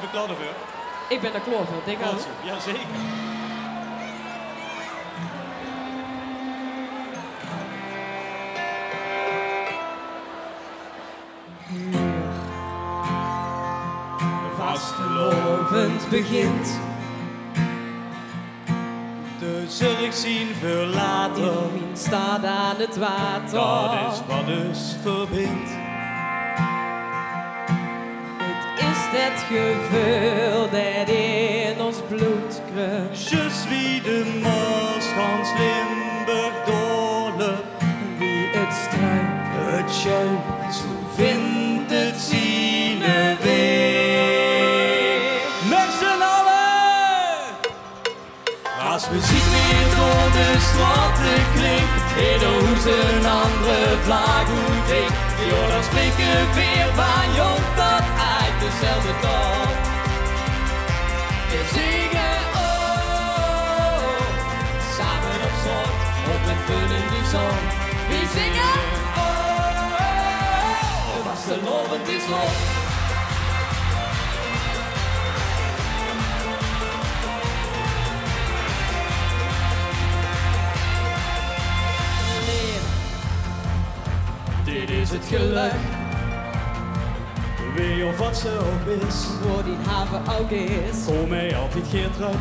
we klaar voor? Ik ben er klaar voor, denk ik. Jazeker. Vastelovend begint. De zorg zien verlaten. In staat aan het water. Dat is wat dus verbindt. Het is het gevoel dat in ons bloed kruipt. Je suis de Mars, Gans Limburg, Doorle. Wie het struint, Het schuim, zo vindt het zien weer. Met z'n allen! Als muziek weer door de straten klinkt, in de hoes een andere vlag moet ik. Ja, dan spreken we weer van jong tot uit dezelfde taal. We zingen oh, samen op zand, op het vullende zon. We zingen oh, vastelovend is los. Dit is het geluk. Wie of wat ze ook is, voor die haven ook is. kom mij altijd keer terug.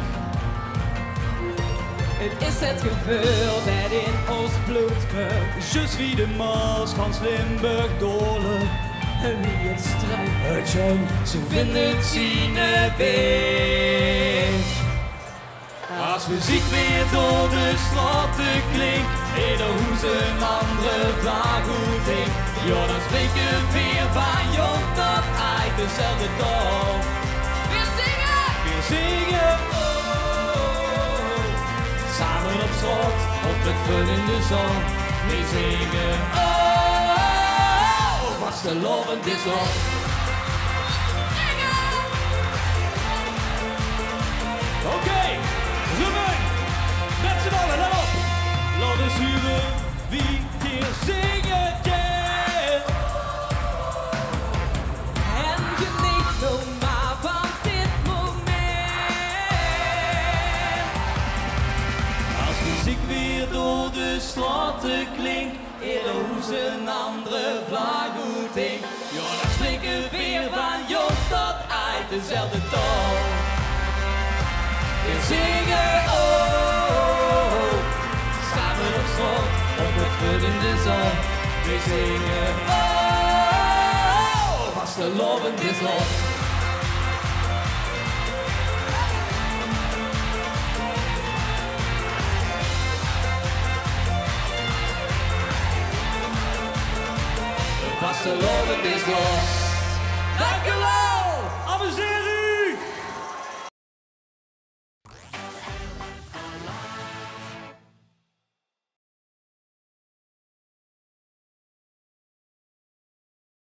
Het is het gevoel dat in ons bloed kruipt. Je suis de Mars, Gans Limburg, Doorle. En wie het struint, Het schuim, ze vinden het zien weer. Als muziek weer door de straten klinkt, in de hoes een andere vlag goed in. Ja, dan spreken we weer van jong tot uit dezelfde taal. We zingen, oh, samen op slot, op het vullende zon. We zingen, oh, vastelovend is los. Oké, Ruben, met z'n allen, let op. Laat eens huren wie hier zingen kan. en geniet nog maar van dit moment. Als muziek weer door de straten klinkt, in de hoes een andere vlag goed in. Ja, dan spreken we weer van jong tot uit dezelfde taal. We zingen oh, samen op slot, op het vullende zon. We zingen oh, vastelovend is los. Vastelovend is los.